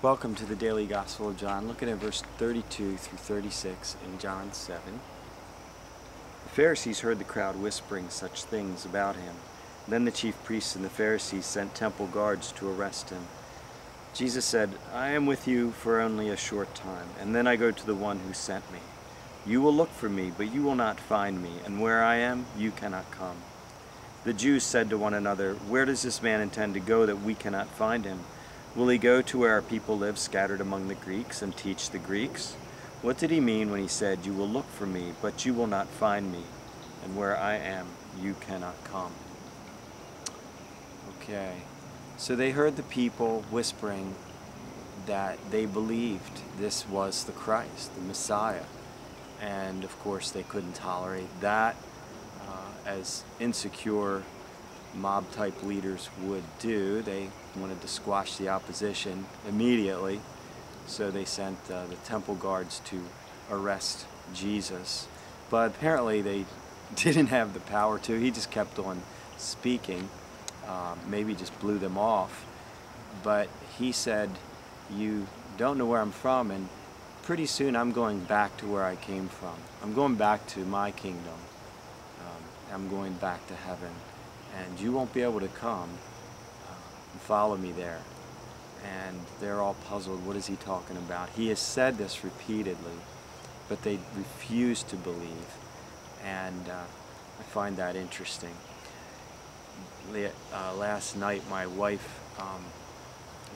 Welcome to the Daily Gospel of John, looking at verse 32 through 36 in John 7. The Pharisees heard the crowd whispering such things about him. Then the chief priests and the Pharisees sent temple guards to arrest him. Jesus said, "I am with you for only a short time, and then I go to the one who sent me. You will look for me, but you will not find me, and where I am, you cannot come." The Jews said to one another, "Where does this man intend to go that we cannot find him? Will he go to where our people live scattered among the Greeks and teach the Greeks? What did he mean when he said, 'You will look for me, but you will not find me, and where I am, you cannot come'?" Okay, so they heard the people whispering that they believed this was the Christ, the Messiah. And of course they couldn't tolerate that, as insecure mob-type leaders would do. They wanted to squash the opposition immediately, so they sent the temple guards to arrest Jesus. But apparently they didn't have the power to. He just kept on speaking, maybe just blew them off. But he said, "You don't know where I'm from, and pretty soon I'm going back to where I came from. I'm going back to my kingdom. I'm going back to heaven. And you won't be able to come and follow me there." And they're all puzzled. What is he talking about? He has said this repeatedly, but they refuse to believe. And I find that interesting. Last night my wife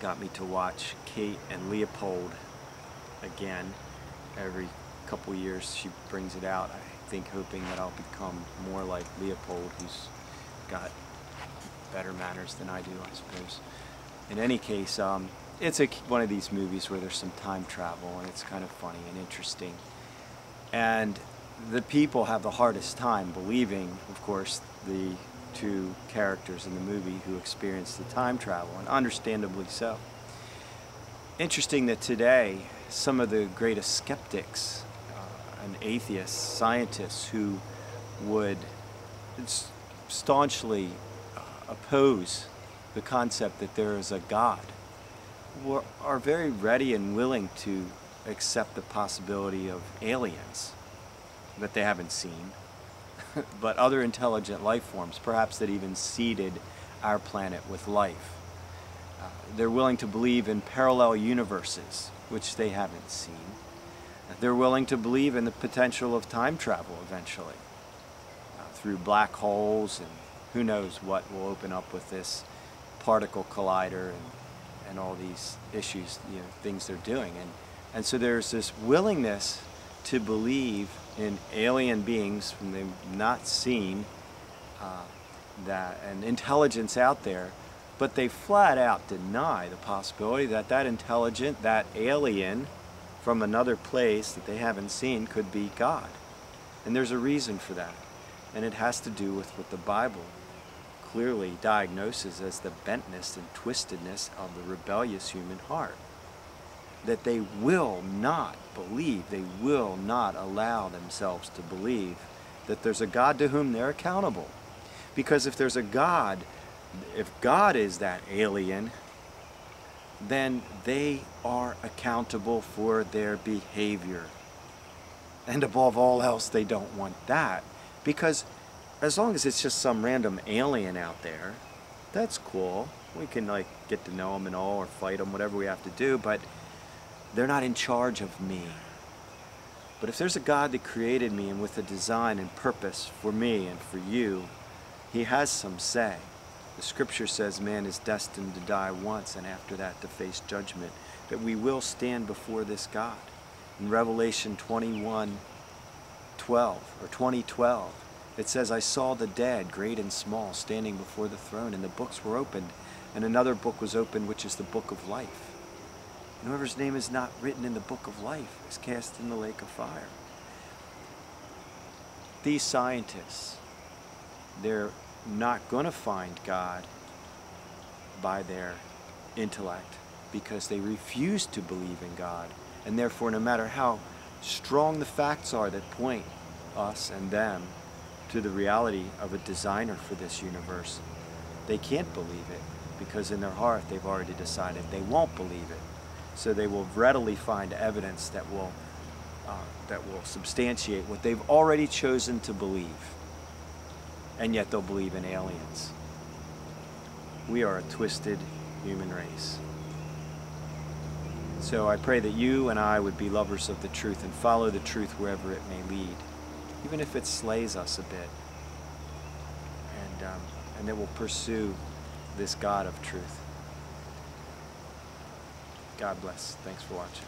got me to watch Kate and Leopold again. Every couple years she brings it out, I think hoping that I'll become more like Leopold, who's got better manners than I do, I suppose. In any case, it's one of these movies where there's some time travel, and it's kind of funny and interesting. And the people have the hardest time believing, of course, the two characters in the movie who experience the time travel, and understandably so. Interesting that today, some of the greatest skeptics and atheists, scientists who would staunchly oppose the concept that there is a God are very ready and willing to accept the possibility of aliens that they haven't seen, but other intelligent life forms, perhaps that even seeded our planet with life. They're willing to believe in parallel universes, which they haven't seen. They're willing to believe in the potential of time travel eventually, through black holes, and who knows what will open up with this particle collider and all these issues, things they're doing. And so there's this willingness to believe in alien beings whom they've not seen, and intelligence out there, but they flat out deny the possibility that that alien from another place that they haven't seen could be God. And there's a reason for that. And it has to do with what the Bible clearly diagnoses as the bentness and twistedness of the rebellious human heart. That they will not believe, they will not allow themselves to believe that there's a God to whom they're accountable. Because if there's a God, if God is that alien, then they are accountable for their behavior. And above all else, they don't want that. Because as long as it's just some random alien out there, that's cool. We can get to know them and all, or fight them, whatever we have to do, but they're not in charge of me. But if there's a God that created me and with a design and purpose for me and for you, he has some say. The scripture says man is destined to die once, and after that to face judgment, that we will stand before this God. In Revelation 21:12 or 20:12, it says, "I saw the dead, great and small, standing before the throne, and the books were opened, and another book was opened, which is the book of life. And whoever's name is not written in the book of life is cast in the lake of fire." These scientists, they're not going to find God by their intellect, because they refuse to believe in God. And therefore, no matter how strong the facts are that point us and them to the reality of a designer for this universe, they can't believe it, because in their heart they've already decided they won't believe it. So they will readily find evidence that will substantiate what they've already chosen to believe. And yet they'll believe in aliens. We are a twisted human race. So I pray that you and I would be lovers of the truth and follow the truth wherever it may lead, even if it slays us a bit. And that we'll pursue this God of truth. God bless. Thanks for watching.